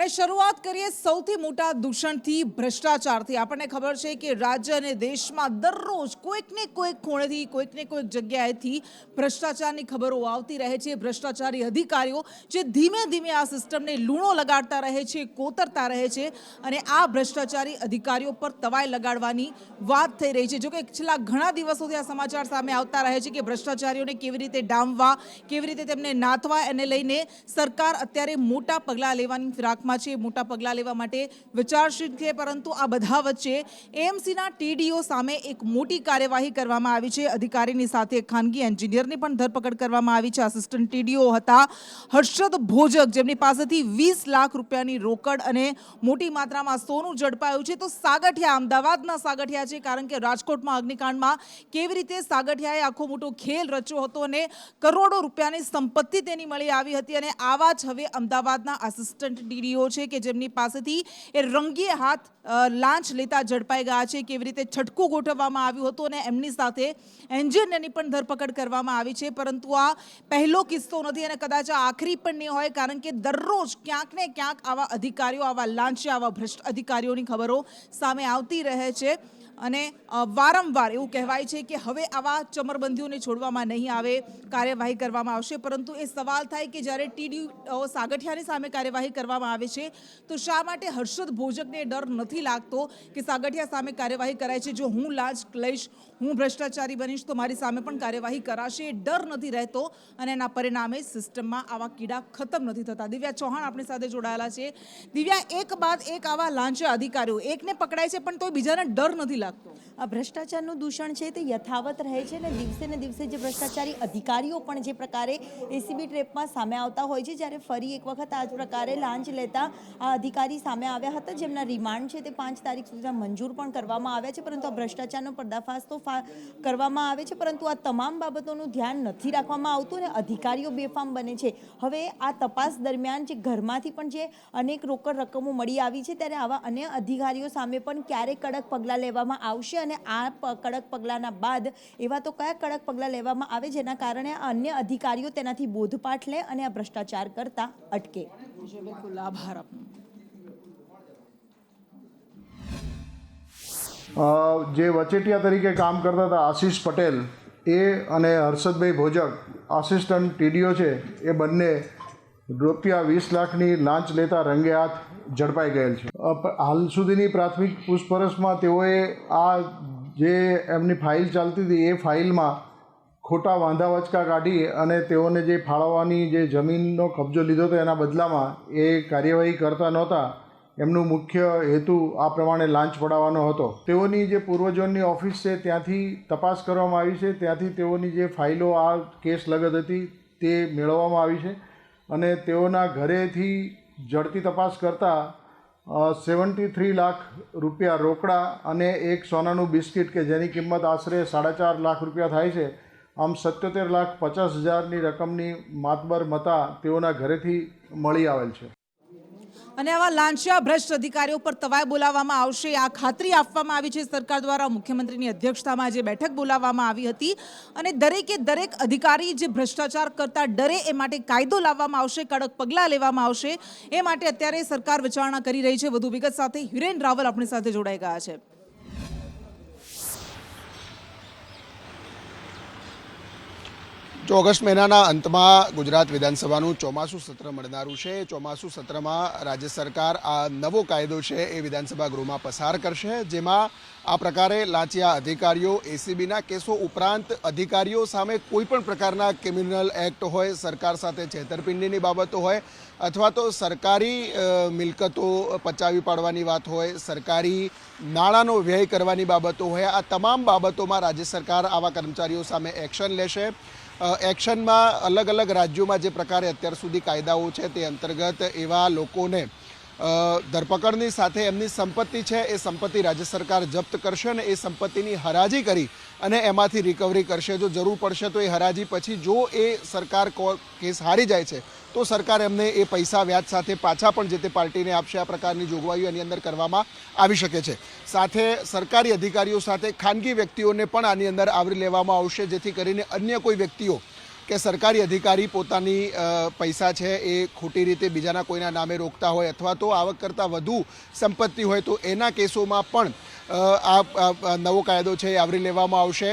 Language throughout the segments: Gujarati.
અને શરૂઆત કરીએ સૌથી મોટા દૂષણથી ભ્રષ્ટાચારથી। આપણને ખબર છે કે રાજ્ય અને દેશમાં દરરોજ કોઈક ને કોઈક ખૂણેથી કોઈક ને કોઈક જગ્યાએથી ભ્રષ્ટાચારની ખબરો આવતી રહે છે। ભ્રષ્ટાચારી અધિકારીઓ જે ધીમે ધીમે આ સિસ્ટમને લૂણો લગાડતા રહે છે, કોતરતા રહે છે અને આ ભ્રષ્ટાચારી અધિકારીઓ પર તવાઈ લગાડવાની વાત થઈ રહી છે। જો કે છેલ્લા ઘણા દિવસોથી આ સમાચાર સામે આવતા રહે છે કે ભ્રષ્ટાચારીઓને કેવી રીતે ડામવા, કેવી રીતે તેમને નાથવા, એને લઈને સરકાર અત્યારે મોટા પગલાં લેવાની ફિરાકમાં છે, મોટા પગલાં લેવા માટે વિચારશીલ છે। પરંતુ આ બધા વચ્ચે એએમસીના ટીડીઓ સામે એક મોટી કાર્યવાહી કરવામાં આવી છે। અધિકારીની સાથે ખાનગી એન્જિનિયરની પણ ધરપકડ કરવામાં આવી છે। આસિસ્ટન્ટ ટીડીઓ હતા હર્ષદ ભોજક, જેમની પાસેથી 20 લાખ રૂપિયાની રોકડ અને મોટી માત્રામાં સોનું ઝડપાયું છે। તો સાગઠિયા, અમદાવાદના સાગઠિયા છે, કારણ કે રાજકોટમાં અગ્નિકાંડમાં કેવી રીતે સાગઠિયાએ આખો મોટો ખેલ રચ્યો હતો અને કરોડો રૂપિયાની સંપત્તિ તેની મળી આવી હતી। અને આવા જ હવે અમદાવાદના આસિસ્ટન્ટ ટીડીઓ છે કે જેમની પાસેથી એ રંગીએ હાથ લાંચ લેતા ઝડપાઈ ગયા છે। કેવી રીતે છટકું ગોઠવવામાં આવ્યું હતું અને એમની સાથે એન્જિનિયરની પણ ધરપકડ કરવામાં આવી છે। પરંતુ આ પહેલો કિસ્સો નથી અને કદાચ આ આખરી પણ નહીં હોય, કારણ કે દરરોજ ક્યાંક ને ક્યાંક આવા અધિકારીઓ, આવા લાંચિયા, આવા ભ્રષ્ટ અધિકારીઓની ખબરો સામે આવતી રહે છે। અને વારંવાર એવું કહેવાય છે કે હવે આવા ચમરબંધીઓને છોડવામાં નહીં આવે, કાર્યવાહી કરવામાં આવશે। પરંતુ એ સવાલ થાય કે જ્યારે ટીડીઓ સાગઠિયાની સામે કાર્યવાહી કરવામાં આવે છે તો શા માટે હર્ષદ ભોજકને ડર નથી લાગતો કે સાગઠિયા સામે કાર્યવાહી કરાય છે, જો હું લાંચ લઈશ, હું ભ્રષ્ટાચારી બનીશ તો મારી સામે પણ કાર્યવાહી કરાશે, એ ડર નથી રહેતો અને એના પરિણામે સિસ્ટમમાં આવા કીડા ખતમ નથી થતા। દિવ્યા ચૌહાણ આપણી સાથે જોડાયેલા છે। દિવ્યા, એક બાદ એક આવા લાંચિયા અધિકારીઓ, એકને પકડાય છે પણ તોય બીજાને ડર નથી લાગતો। આ ભ્રષ્ટાચારનું દૂષણ છે તે યથાવત રહે છે અને દિવસે ને દિવસે જે ભ્રષ્ટાચારી અધિકારીઓ પણ જે પ્રકારે એસીબી ટ્રેપમાં સામે આવતા હોય છે, જ્યારે ફરી એક વખત આ જ પ્રકારે લાંચ લેતા આ અધિકારી સામે આવ્યા હતા, જેમના રિમાન્ડ છે તે 5 તારીખ સુધી મંજૂર પણ કરવામાં આવ્યા છે। પરંતુ આ ભ્રષ્ટાચારનો પર્દાફાશ તો કરવામાં આવે છે, પરંતુ આ તમામ બાબતોનું ધ્યાન નથી રાખવામાં આવતું અને અધિકારીઓ બેફામ બને છે। હવે આ તપાસ દરમિયાન જે ઘરમાંથી પણ જે અનેક રોકડ રકમો મળી આવી છે, ત્યારે આવા અન્ય અધિકારીઓ સામે પણ ક્યારે કડક પગલાં લેવામાં આવશે અને આ કડક પગલાંના બાદ એવા તો કયા કડક પગલાં લેવામાં આવે જેના કારણે અન્ય અધિકારીઓ તેનાથી બોધપાઠ લે અને આ ભ્રષ્ટાચાર કરતા અટકે? બિલકુલ, આભાર આપનો। જે વચેટિયા તરીકે કામ કરતા હતા આશીષ પટેલ એ અને હર્ષદભાઈ ભોજક આસિસ્ટન્ટ ટીડીઓ છે, એ બંને રૂપિયા 20 લાખની લાંચ લેતા રંગે હાથ ઝડપાઈ ગયેલ છે। હાલ સુધીની પ્રાથમિક પૂછપરછમાં તેઓએ આ જે એમની ફાઇલ ચાલતી હતી એ ફાઇલમાં ખોટા વાંધા વચકા કાઢી અને તેઓને જે ફાળવવાની જે જમીનનો કબજો લીધો હતો એના બદલામાં એ કાર્યવાહી કરતા નહોતા। એમનું મુખ્ય હેતુ આ પ્રમાણે લાંચ પડાવવાનો હતો। તેઓની જે પૂર્વજોની ઓફિસ છે ત્યાંથી તપાસ કરવામાં આવી છે, ત્યાંથી તેઓની જે ફાઇલો આ કેસ લગત હતી તે મેળવવામાં આવી છે અને તેઓના ઘરેથી ઝડપી તપાસ કરતાં 73 લાખ રૂપિયા રોકડા અને એક સોનાનું બિસ્કિટ કે જેની કિંમત આશરે 4.5 લાખ રૂપિયા થાય છે, આમ 77,50,000ની રકમની માતબર મતા તેઓના ઘરેથી મળી આવેલ છે। અને આવા લાંચિયા ભ્રષ્ટ અધિકારીઓ પર તવાઈ બોલાવવામાં આવશે, આ ખાતરી આપવામાં આવી છે સરકાર દ્વારા। મુખ્યમંત્રીની અધ્યક્ષતામાં આજે બેઠક બોલાવવામાં આવી હતી અને દરેકે દરેક અધિકારી જે ભ્રષ્ટાચાર કરતા ડરે એ માટે કાયદો લાવવામાં આવશે, કડક પગલાં લેવામાં આવશે, એ માટે અત્યારે સરકાર વિચારણા કરી રહી છે। વધુ વિગત સાથે હિરેન રાવલ આપણી સાથે જોડાઈ ગયા છે। ઓગસ્ટ મહિનાના અંતમાં ગુજરાત વિધાનસભાનું ચોમાસું સત્ર મળનારું છે। ચોમાસું સત્રમાં રાજ્ય સરકાર આ નવો કાયદો છે એ વિધાનસભા ગૃહમાં પસાર કરશે, જેમાં આ પ્રકારે લાંચિયા અધિકારીઓ, એસીબીના કેસો ઉપરાંત અધિકારીઓ સામે કોઈ પણ પ્રકારના ક્રિમિનલ એક્ટ હોય, સરકાર સાથે છેતરપિંડીની બાબતો હોય અથવા તો સરકારી મિલકતો પચાવી પાડવાની વાત હોય, સરકારી નાણાંનો વ્યય કરવાની બાબતો હોય, આ તમામ બાબતોમાં રાજ્ય સરકાર આવા કર્મચારીઓ સામે એક્શન લેશે। એક્શનમાં અલગ અલગ રાજ્યોમાં જે પ્રકારે અત્યાર સુધી કાયદાઓ છે તે અંતર્ગત એવા લોકોને ધરપકડની સાથે એમની સંપત્તિ છે એ સંપત્તિ રાજ્ય સરકાર જપ્ત કરશે અને એ સંપત્તિની હરાજી કરી અને એમાંથી રિકવરી કરશે। જો જરૂર પડશે તો એ હરાજી પછી જો એ સરકાર કેસ હારી જાય છે તો સરકાર એમને એ પૈસા વ્યાજ સાથે પાછા પણ જે તે પાર્ટીને આપશે। આ પ્રકારની જોગવાઈઓ એની અંદર કરવામાં આવી શકે છે। સાથે સરકારી અધિકારીઓ સાથે ખાનગી વ્યક્તિઓને પણ આની અંદર આવરી લેવામાં આવશે, જેથી કરીને અન્ય કોઈ વ્યક્તિઓ કે સરકારી અધિકારી પોતાની પૈસા છે એ ખોટી રીતે બીજાના કોઈના નામે રોકતા હોય અથવા તો આવક કરતાં વધુ સંપત્તિ હોય તો એના કેસોમાં પણ આ નવો કાયદો છે એ આવરી લેવામાં આવશે.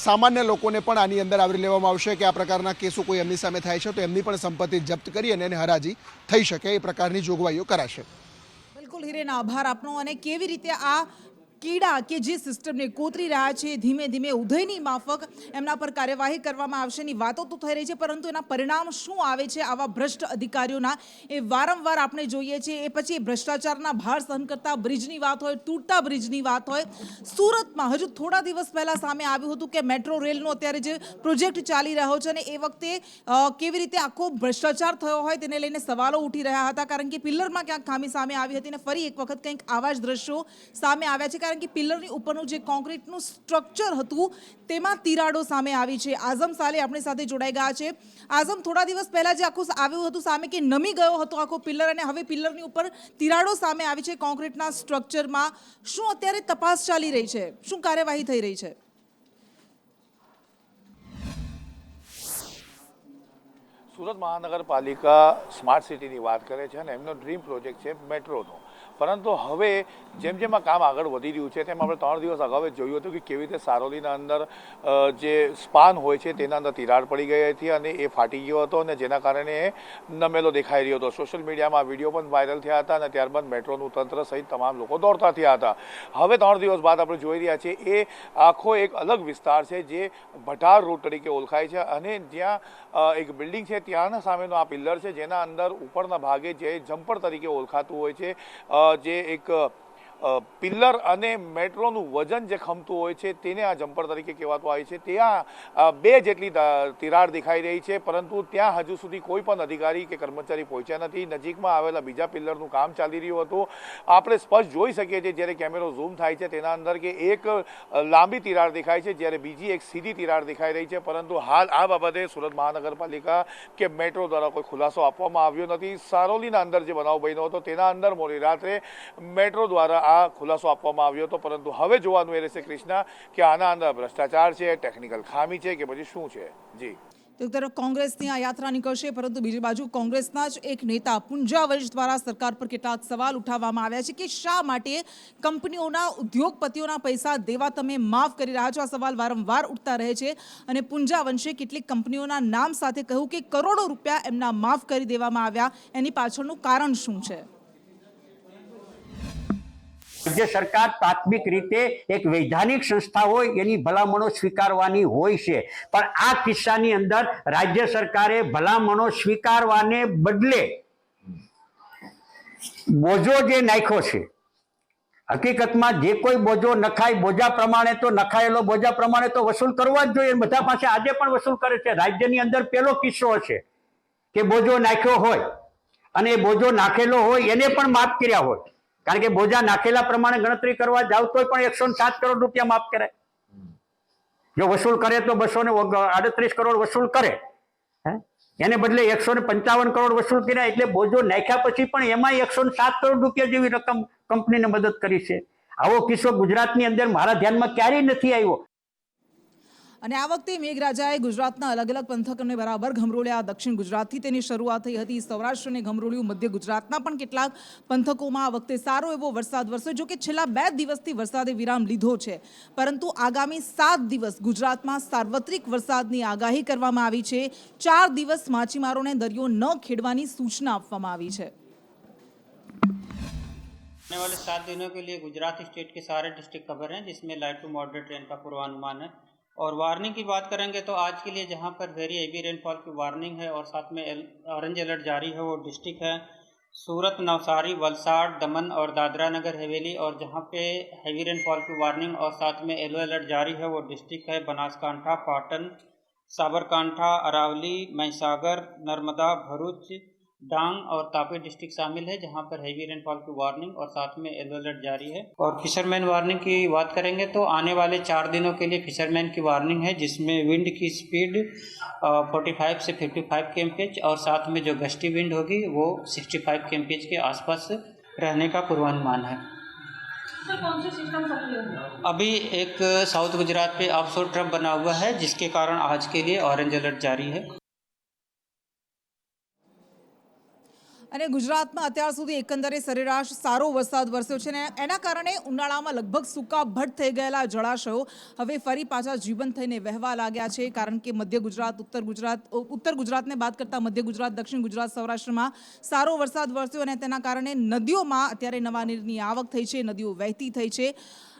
સામાન્ય લોકોને પણ આની અંદર આવરી લેવામાં આવશે કે આ પ્રકારના કેસો કોઈ એમની સામે થાય છે તો એમની પણ સંપત્તિ જપ્ત કરી અને એને હરાજી થઈ શકે એ પ્રકારની જોગવાઈઓ કરાશે. બિલકુલ હિરેન, આભાર આપનો. અને કેવી રીતે આ કીડા કે જે સિસ્ટમને કોતરી રહ્યા છે ધીમે ધીમે ઉદયની માફક એમના પર કાર્યવાહી કરવામાં આવશે ની વાતો તો થઈ રહી છે, પરંતુ એના પરિણામ શું આવે છે આવા ભ્રષ્ટ અધિકારીઓના એ વારંવાર આપણે જોઈએ છીએ. એ પછી ભ્રષ્ટાચારના ભાર સહન કરતા બ્રિજની વાત હોય, તૂટતા બ્રિજની વાત હોય. સુરતમાં હજુ થોડા દિવસ પહેલા સામે આવ્યું હતું કે મેટ્રો રેલનો અત્યારે જે પ્રોજેક્ટ ચાલી રહ્યો છે અને એ વખતે કેવી રીતે આખો ભ્રષ્ટાચાર થયો હોય તેને લઈને સવાલો ઉઠી રહ્યા હતા, કારણ કે પિલ્લરમાં ક્યાંક ખામી સામે આવી હતી અને ફરી એક વખત કંઈક આવા જ દ્રશ્યો સામે આવ્યા છે, કારણ કે પિલ્લરની ઉપરનું જે કોન્ક્રીટનું સ્ટ્રક્ચર હતું તેમાં તિરાડો સામે આવી છે. આઝમ સાલે આપણી સાથે જોડાઈ ગયા છે. આઝમ, થોડા દિવસ પહેલા જે આખું આવ્યું હતું સામે કે નમી ગયો હતો આખો પિલ્લર અને હવે પિલ્લરની ઉપર તિરાડો સામે આવી છે કોન્ક્રીટના સ્ટ્રક્ચરમાં, શું અત્યારે તપાસ ચાલી રહી છે, શું કાર્યવાહી થઈ રહી છે? સુરત મહાનગરપાલિકા સ્માર્ટ સિટીની વાત કરે છે અને એમનો ડ્રીમ પ્રોજેક્ટ છે મેટ્રોનો, પરંતુ હવે જેમ જેમ આ કામ આગળ વધી રહ્યું છે તેમ આપણે 3 દિવસ અગાઉ જ જોયું હતું કે કેવી રીતે સારોલીના અંદર જે સ્પાન હોય છે તેના અંદર તિરાડ પડી ગઈ હતી અને એ ફાટી ગયો હતો અને જેના કારણે એ નમેલો દેખાઈ રહ્યો હતો. સોશિયલ મીડિયામાં વિડીયો પણ વાયરલ થયા હતા અને ત્યારબાદ મેટ્રોનું તંત્ર સહિત તમામ લોકો દોડતા થયા હતા. હવે 3 દિવસ બાદ આપણે જોઈ રહ્યા છીએ એ આખો એક અલગ વિસ્તાર છે જે ભટાર રોડ તરીકે ઓળખાય છે અને જ્યાં એક બિલ્ડિંગ છે ત્યાંના સામેનો આ પિલ્લર છે જેના અંદર ઉપરના ભાગે જે જમ્પર તરીકે ઓળખાતું હોય છે, જે એક પિલ્લર અને મેટ્રોનું વજન જે ખમતું હોય છે તેને આ જમ્પર તરીકે કહેવાતું આવે છે. ત્યાં 2 જેટલી તિરાડ દેખાઈ રહી છે, પરંતુ ત્યાં હજુ સુધી કોઈ પણ અધિકારી કે કર્મચારી પહોંચ્યા નથી. નજીકમાં આવેલા બીજા પિલ્લરનું કામ ચાલી રહ્યું હતું. આપણે સ્પષ્ટ જોઈ શકીએ છીએ જ્યારે કેમેરો ઝૂમ થાય છે તેના અંદર કે એક લાંબી તિરાડ દેખાય છે જ્યારે બીજી એક સીધી તિરાડ દેખાઈ રહી છે, પરંતુ હાલ આ બાબતે સુરત મહાનગરપાલિકા કે મેટ્રો દ્વારા કોઈ ખુલાસો આપવામાં આવ્યો નથી. સારોલીના અંદર જે બનાવ બન્યો હતો તેના અંદર મોડી રાત્રે મેટ્રો દ્વારા આ ખુલાસો આપવામાં આવ્યો હતો, પરંતુ હવે જોવાનું એ રહેશે કૃષ્ણા કે આના અંદર ભ્રષ્ટાચાર છે, ટેકનિકલ ખામી છે કે પછી શું છે. જી, તો એક તરફ કોંગ્રેસની આ યાત્રા નીકળશે, પરંતુ બીજી બાજુ કોંગ્રેસના જ એક નેતા પુંજા વંશ દ્વારા સરકાર પર કેટલાક સવાલ ઉઠાવવામાં આવ્યા છે કે શા માટે કંપનીઓના ઉદ્યોગપતિઓના પૈસા દેવા તમે માફ કરી રહ્યા છો. આ સવાલ વારંવાર ઉઠતા રહે છે અને પુંજા વંશે કેટલીક કંપનીઓના નામ સાથે કહ્યું કે કરોડો રૂપિયા એમના માફ કરી દેવામાં આવ્યા, એની પાછળનું કારણ શું છે? રાજ્ય સરકાર પ્રાથમિક રીતે એક વૈધાનિક સંસ્થા હોય એની ભલામણો સ્વીકારવાની હોય છે, પણ આ કિસ્સાની અંદર રાજ્ય સરકારે ભલામણો સ્વીકારવાને બદલે બોજો જે નાખ્યો છે, હકીકતમાં જે કોઈ બોજો નખાય બોજા પ્રમાણે તો નખાયેલો બોજા પ્રમાણે તો વસૂલ કરવા જ જોઈએ. બધા પાસે આજે પણ વસૂલ કરે છે. રાજ્યની અંદર પહેલો કિસ્સો છે કે બોજો નાખ્યો હોય અને એ બોજો નાખેલો હોય એને પણ માફ કર્યા હોય, કારણ કે બોજા નાખેલા પ્રમાણે ગણતરી કરવા જાવ તો પણ 107 કરોડ રૂપિયા માફ કરાય. જો વસૂલ કરે તો 238 કરોડ વસૂલ કરે, એને બદલે 155 કરોડ વસૂલ કર્યા, એટલે બોજો નાખ્યા પછી પણ એમાં 107 કરોડ રૂપિયા જેવી રકમ કંપનીને મદદ કરી છે. આવો કિસ્સો ગુજરાતની અંદર મારા ધ્યાનમાં ક્યારેય નથી આવ્યો. અને આ વખતે મેઘરાજાએ ગુજરાતના અલગ અલગ પંથકોને બરાબર ગમરોળ્યા. દક્ષિણ ગુજરાતથી તેની શરૂઆત થઈ હતી, સૌરાષ્ટ્રને ગમરોળ્યું, મધ્ય ગુજરાતના પણ કેટલાક પંથકોમાં આ વખતે સારો એવો વરસાદ વરસ્યો. જો કે છેલ્લા 2 દિવસથી વરસાદે વિરામ લીધો છે, પરંતુ આગામી 7 દિવસ ગુજરાતમાં સાર્વત્રિક વરસાદની આગાહી કરવામાં આવી છે. 4 દિવસ માછીમારોને દરિયો ન ખેડવાની સૂચના આપવામાં આવી છે. आने वाले 7 दिनों के लिए गुजरात स्टेट के सारे डिस्ट्रिक्ट कवर हैं, जिसमें लाइट टू मॉडरेट रेन का पूर्वानुमान है. और वार्निंग की बात करेंगे तो आज के लिए जहां पर वेरी हेवी रेनफॉल की वार्निंग है और साथ में ऑरेंज अलर्ट जारी है वो डिस्ट्रिक्ट है सूरत, नवसारी, वलसाड़, दमन और दादरा नगर हवेली. और जहां पे हेवी रेनफॉल की वार्निंग और साथ में येलो अलर्ट जारी है वो डिस्ट्रिक्ट है बनासकांठा, पाटन, साबरकांठा, अरावली, महिसागर, नर्मदा, भरूच, डांग और तापी डिस्ट्रिक्ट शामिल है, जहां पर हेवी रेनफॉल की वार्निंग और साथ में येलो अलर्ट जारी है. और फिशरमैन वार्निंग की बात करेंगे तो आने वाले 4 दिनों के लिए फिशरमैन की वार्निंग है, जिसमें विंड की स्पीड 45 से 55 kmph और साथ में जो गस्टी विंड होगी वो 65 kmph के आसपास रहने का पूर्वानुमान है. अभी एक साउथ गुजरात पे ऑफशोर ट्रफ बना हुआ है, जिसके कारण आज के लिए ऑरेंज अलर्ट जारी है। અને ગુજરાતમાં અત્યાર સુધી એકંદરે સરેરાશ સારો વરસાદ વરસ્યો છે ને એના કારણે ઉનાળામાં લગભગ સૂકા ભટ્ટ થઈ ગયેલા જળાશયો હવે ફરી પાછા જીવંત થઈને વહેવા લાગ્યા છે, કારણ કે મધ્ય ગુજરાત, ઉત્તર ગુજરાતને બાદ કરતા મધ્ય ગુજરાત, દક્ષિણ ગુજરાત, સૌરાષ્ટ્રમાં સારો વરસાદ વરસ્યો અને તેના કારણે નદીઓમાં અત્યારે નવા નીરની આવક થઈ છે, નદીઓ વહેતી થઈ છે।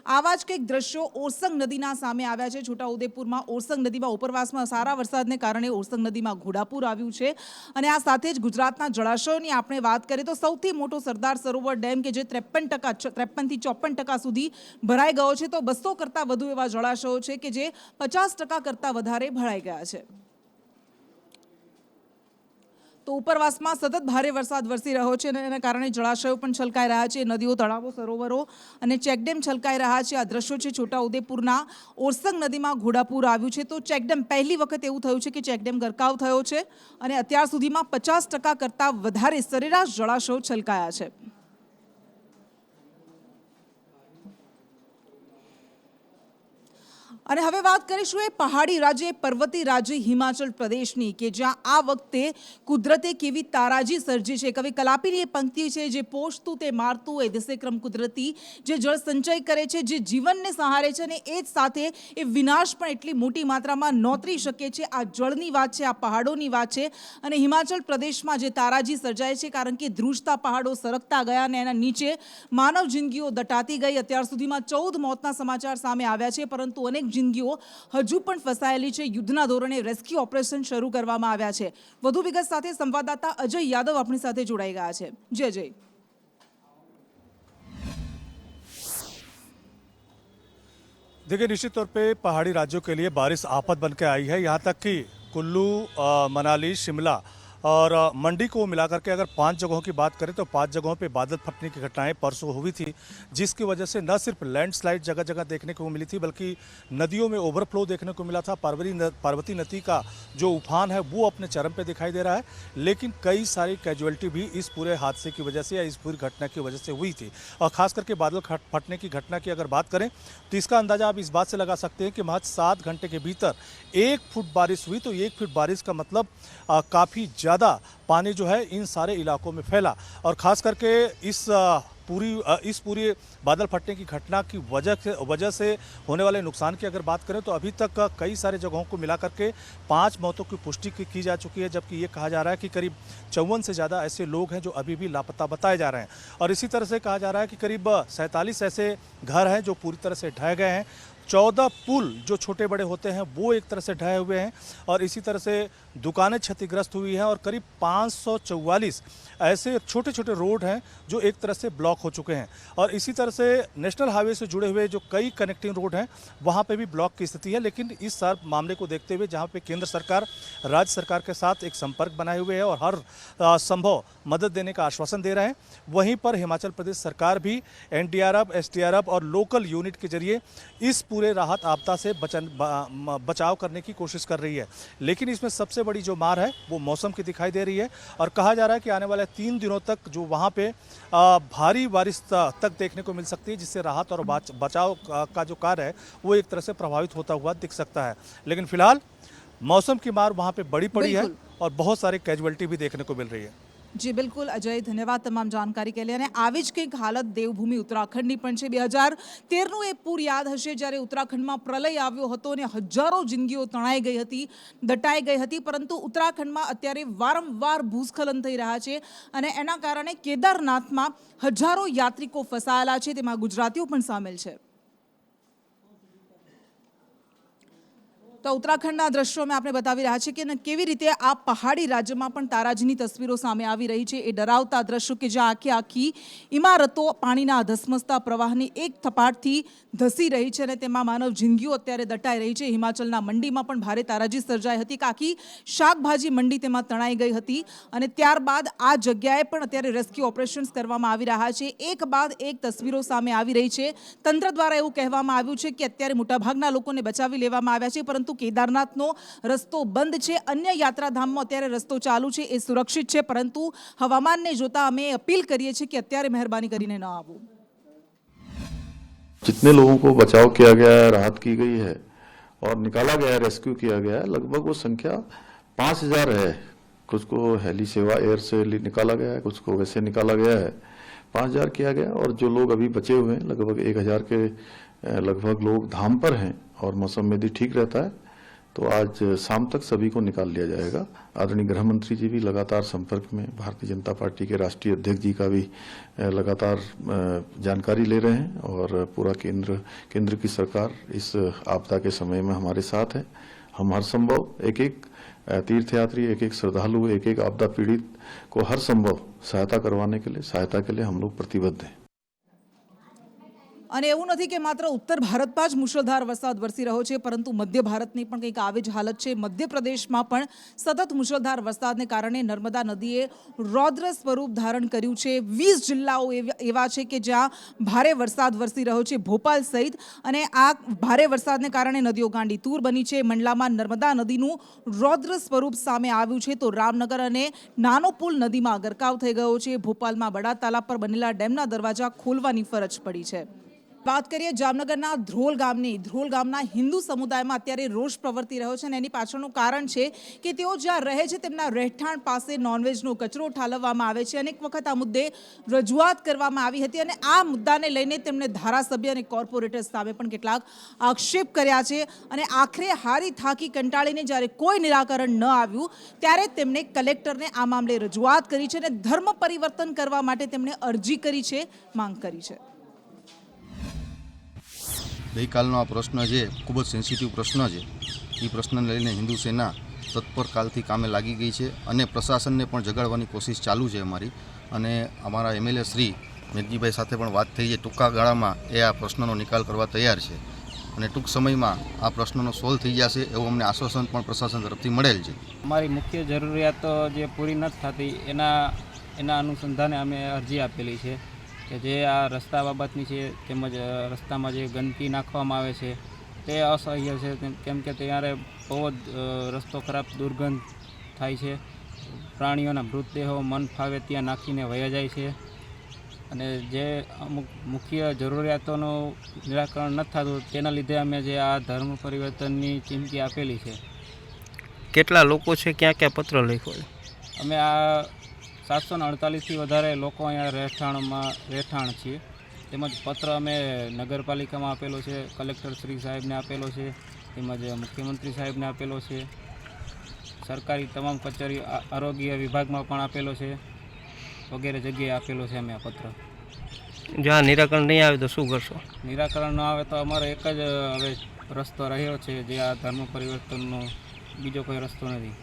આવા જ કંઈક દ્રશ્યો ઓરસંગ નદીના સામે આવ્યા છે। છોટાઉદેપુરમાં ઓરસંગ નદીમાં ઉપરવાસમાં સારા વરસાદને કારણે ઓરસંગ નદીમાં ઘોડાપૂર આવ્યું છે અને આ સાથે જ ગુજરાતના જળાશયોની આપણે વાત કરીએ તો સૌથી મોટો સરદાર સરોવર ડેમ કે જે 53% થી 54% સુધી ભરાઈ ગયો છે, તો 200 કરતાં વધુ એવા જળાશયો છે કે જે 50% કરતાં વધારે ભરાઈ ગયા છે। તો ઉપરવાસમાં સતત ભારે વરસાદ વરસી રહ્યો છે અને એના કારણે જળાશયો પણ છલકાઈ રહ્યા છે, નદીઓ, તળાવો, સરોવરો અને ચેકડેમ છલકાઈ રહ્યા છે। આ દ્રશ્યો છે છોટાઉદેપુરના ઓરસંગ નદીમાં ઘોડાપૂર આવ્યું છે, તો ચેકડેમ પહેલી વખત એવું થયું છે કે ચેકડેમ ગરકાવ થયો છે અને અત્યાર સુધીમાં 50% કરતાં વધારે સરેરાશ જળાશયો છલકાયા છે। અને હવે વાત કરીશું એ પહાડી રાજ્ય, પર્વતી રાજ્ય હિમાચલ પ્રદેશની, કે જ્યાં આ વખતે કુદરતે કેવી તારાજી સર્જી છે। કવિ કલાપીની એ પંક્તિ છે, જે પોષતું તે મારતું એ દિશે ક્રમ કુદરતી, જે જળ સંચય કરે છે, જે જીવનને સહારે છે અને એ જ સાથે એ વિનાશ પણ એટલી મોટી માત્રામાં નોતરી શકે છે। આ જળની વાત છે, આ પહાડોની વાત છે અને હિમાચલ પ્રદેશમાં જે તારાજી સર્જાય છે, કારણ કે ધ્રુજતા પહાડો સરકતા ગયા અને એના નીચે માનવ જિંદગીઓ દટાતી ગઈ। અત્યાર સુધીમાં 14 મોતના સમાચાર સામે આવ્યા છે, પરંતુ અનેક જિંદગીઓ હજુ પણ ફસાયેલી છે। યુદ્ધના ધોરણે રેસ્ક્યુ ઓપરેશન શરૂ કરવામાં આવ્યા છે। વધુ વિગત સાથે સંવાદદાતા અજય યાદવ આપણી સાથે જોડાઈ ગયા છે। જય જય। देखिए, निश्चित तौर पे पहाड़ी राज्यों के लिए बारिश आफत बन के आई है। यहाँ तक कि कुल्लू, मनाली, शिमला और मंडी को मिलाकर के अगर 5 जगहों की बात करें तो 5 जगहों पे बादल फटने की घटनाएं परसों हुई थी, जिसकी वजह से न सिर्फ लैंडस्लाइड जगह जगह देखने को मिली थी, बल्कि नदियों में ओवरफ्लो देखने को मिला था। पार्वती नदी का जो उफान है वो अपने चरम पे दिखाई दे रहा है, लेकिन कई सारी कैजुअलिटी भी इस पूरे हादसे की वजह से या इस पूरी घटना की वजह से हुई थी। और खास करके बादल फटने की घटना की अगर बात करें तो इसका अंदाजा आप इस बात से लगा सकते हैं कि महज 7 घंटे के भीतर 1 फुट बारिश हुई। तो 1 फुट बारिश का मतलब काफ़ी ज़्यादा पानी जो है इन सारे इलाकों में फैला। और ख़ास करके इस पूरी बादल फटने की घटना की वजह से होने वाले नुकसान की अगर बात करें तो अभी तक कई सारे जगहों को मिला करके 5 मौतों की पुष्टि की जा चुकी है, जबकि ये कहा जा रहा है कि करीब 54 से ज़्यादा ऐसे लोग हैं जो अभी भी लापता बताए जा रहे हैं। और इसी तरह से कहा जा रहा है कि करीब 47 ऐसे घर हैं जो पूरी तरह से ढह गए हैं। 14 पुल जो छोटे बड़े होते हैं वो एक तरह से ढहे हुए हैं और इसी तरह से दुकानें क्षतिग्रस्त हुई हैं और करीब 544 ऐसे छोटे छोटे रोड हैं जो एक तरह से ब्लॉक हो चुके हैं। और इसी तरह से नेशनल हाईवे से जुड़े हुए जो कई कनेक्टिंग रोड हैं वहाँ पे भी ब्लॉक की स्थिति है। लेकिन इस मामले को देखते हुए जहाँ पे केंद्र सरकार राज्य सरकार के साथ एक संपर्क बनाए हुए है और हर संभव मदद देने का आश्वासन दे रहे हैं, वहीं पर हिमाचल प्रदेश सरकार भी NDRF, SDRF और लोकल यूनिट के जरिए इस पूरे राहत आपदा से बचाव करने की कोशिश कर रही है। लेकिन इसमें सबसे बड़ी जो मार है वो मौसम की दिखाई दे रही है और कहा जा रहा है कि आने वाले 3 दिनों तक जो वहाँ पे भारी बारिश तक देखने को मिल सकती है, जिससे राहत और बचाव का जो कार्य है वो एक तरह से प्रभावित होता हुआ दिख सकता है। लेकिन फिलहाल मौसम की मार वहाँ पे बड़ी पड़ी है और बहुत सारी कैजुअलिटी भी देखने को मिल रही है। જી બિલકુલ અજય, ધન્યવાદ તમામ જાણકારી કે लिए। અને આવી જ કંઈક હાલત દેવભૂમિ ઉત્તરાખંડની પણ છે। 2013નું એ પૂર યાદ હશે, જ્યારે ઉત્તરાખંડમાં પ્રલય આવ્યો હતો અને હજારો જિંદગીઓ તણાઈ ગઈ હતી, દટાઈ ગઈ હતી, પરંતુ ઉત્તરાખંડમાં અત્યારે વારંવાર ભૂસ્ખલન થઈ રહ્યા છે અને એના કારણે કેદારનાથમાં હજારો યાત્રિકો ફસાયેલા છે, તેમાં ગુજરાતીઓ પણ સામેલ છે। તો ઉત્તરાખંડના દ્રશ્યો મેં આપણે બતાવી રહ્યા છીએ કે કેવી રીતે આ પહાડી રાજ્યમાં પણ તારાજીની તસવીરો સામે આવી રહી છે। એ ડરાવતા દ્રશ્યો કે જ્યાં આખી ઇમારતો પાણીના ધસમસતા પ્રવાહની એક થપાટથી ધસી રહી છે અને તેમાં માનવ જિંદગીઓ અત્યારે દટાઈ રહી છે। હિમાચલના મંડીમાં પણ ભારે તારાજી સર્જાઈ હતી, આખી શાકભાજી મંડી તેમાં તણાઈ ગઈ હતી અને ત્યારબાદ આ જગ્યાએ પણ અત્યારે રેસ્ક્યુ ઓપરેશન્સ કરવામાં આવી રહ્યા છે। એક બાદ એક તસવીરો સામે આવી રહી છે। તંત્ર દ્વારા એવું કહેવામાં આવ્યું છે કે અત્યારે મોટાભાગના લોકોને બચાવી લેવામાં આવ્યા છે, પરંતુ કેદારનાથનો રસ્તો બંધ છે। અન્ય યાત્રાધામમાં અત્યારે રસ્તો ચાલુ છે, એ સુરક્ષિત છે, પરંતુ હવામાનને જોતા અમે અપીલ કરીએ છીએ કે અત્યારે મહેરબાની કરીને ન આવવું। जितने लोगों को बचाव किया गया है, राहत की गई है और निकाला गया है, रेस्क्यू किया गया है, लगभग वो संख्या 5000 है। कुछ को हेली सेवा एयर से निकाला गया है, कुछ को वैसे निकाला गया है। 5000 किया गया और जो लोग अभी बचे हुए हैं लगभग 1000 के लगभग लोग धाम पर हैं और मौसम यदि ठीक रहता है तो आज शाम तक सभी को निकाल लिया जाएगा। आदरणीय गृह मंत्री जी भी लगातार संपर्क में, भारतीय जनता पार्टी के राष्ट्रीय अध्यक्ष जी का भी लगातार जानकारी ले रहे हैं और पूरा केंद्र की सरकार इस आपदा के समय में हमारे साथ है। हम हर संभव एक एक तीर्थयात्री, एक एक श्रद्धालु, एक एक आपदा पीड़ित को हर संभव सहायता के लिए हम लोग प्रतिबद्ध हैं। અને એવું નથી કે માત્ર ઉત્તર ભારતમાં જ મુશળધાર વરસાદ વરસી રહ્યો છે, પરંતુ મધ્ય ભારતની પણ કંઈક આવી જ હાલત છે। મધ્યપ્રદેશમાં પણ સતત મુશળધાર વરસાદને કારણે નર્મદા નદીએ રૌદ્ર સ્વરૂપ ધારણ કર્યું છે। 20 જિલ્લાઓ એવા છે કે જ્યાં ભારે વરસાદ વરસી રહ્યો છે, ભોપાલ સહિત। અને આ ભારે વરસાદને કારણે નદીઓ ગાંડીતૂર બની છે। મંડલામાં નર્મદા નદીનું રૌદ્ર સ્વરૂપ સામે આવ્યું છે તો રામનગર અને નાનો પુલ નદીમાં ગરકાવ થઈ ગયો છે। ભોપાલમાં બડા તાલાબ પર બનેલા ડેમના દરવાજા ખોલવાની ફરજ પડી છે। વાત કરીએ જામનગરના ધ્રોલ ગામના હિન્દુ સમુદાયમાં અત્યારે રોષ પ્રવર્તી રહ્યો છે અને એની પાછળનું કારણ છે કે તેઓ જ્યાં રહે છે તેમના રહેઠાણ પાસે નોનવેજનો કચરો ઠાલવવામાં આવે છે। અનેક વખત આ મુદ્દે રજૂઆત કરવામાં આવી હતી અને આ મુદ્દાને લઈને તેમણે ધારાસભ્ય અને કોર્પોરેટર સામે પણ કેટલાક આક્ષેપ કર્યા છે અને આખરે હારી થાકી કંટાળીને જ્યારે કોઈ નિરાકરણ ન આવ્યું ત્યારે તેમણે કલેક્ટરને આ મામલે રજૂઆત કરી છે અને ધર્મ પરિવર્તન કરવા માટે તેમણે અરજી કરી છે, માંગ કરી છે। ગઈકાલનો આ પ્રશ્ન છે ખૂબ જ સેન્સિટિવ પ્રશ્ન છે। એ પ્રશ્નને લઈને હિન્દુ સેના તત્પર કાલથી કામે લાગી ગઈ છે અને પ્રશાસનને પણ જગાડવાની કોશિશ ચાલુ છે અમારી। અને અમારા એમએલએ શ્રી મેઘજીભાઈ સાથે પણ વાત થઈ છે। ટૂંકા ગાળામાં એ આ પ્રશ્નનો નિકાલ કરવા તૈયાર છે અને ટૂંક સમયમાં આ પ્રશ્નનો સોલ્વ થઈ જશે એવું અમને આશ્વાસન પણ પ્રશાસન તરફથી મળેલ છે। हमारी मुख्य જરૂરિયાતો જે પૂરી નથી થતી એના અનુસંધાને અમે અરજી આપેલી છે કે જે આ રસ્તા બાબતની છે તેમજ રસ્તામાં જે ગંદકી નાખવામાં આવે છે તે અસહ્ય છે, કેમ કે ત્યારે બહુ જ રસ્તો ખરાબ દુર્ગંધ થાય છે। પ્રાણીઓના મૃતદેહો મન ફાવે ત્યાં નાખીને વયા જાય છે અને જે અમુક મુખ્ય જરૂરિયાતોનું નિરાકરણ નથી થતું તેના લીધે અમે જે આ ધર્મ પરિવર્તનની ચીમકી આપેલી છે। કેટલા લોકો છે, ક્યાં ક્યાં પત્ર લખ્યો છે? અમે આ 748થી વધારે લોકો અહીંયા રહેઠાણ છીએ, તેમજ પત્ર અમે નગરપાલિકામાં આપેલો છે, કલેક્ટર શ્રી સાહેબને આપેલો છે, તેમજ મુખ્યમંત્રી સાહેબને આપેલો છે, સરકારી તમામ કચેરી આરોગ્ય વિભાગમાં પણ આપેલો છે, વગેરે જગ્યાએ આપેલો છે અમે આ પત્ર। જો આ નિરાકરણ નહીં આવે તો શું કરશો? નિરાકરણ ન આવે તો અમારો એક જ હવે રસ્તો રહ્યો છે, જે આ ધર્મ પરિવર્તનનો, બીજો કોઈ રસ્તો નથી।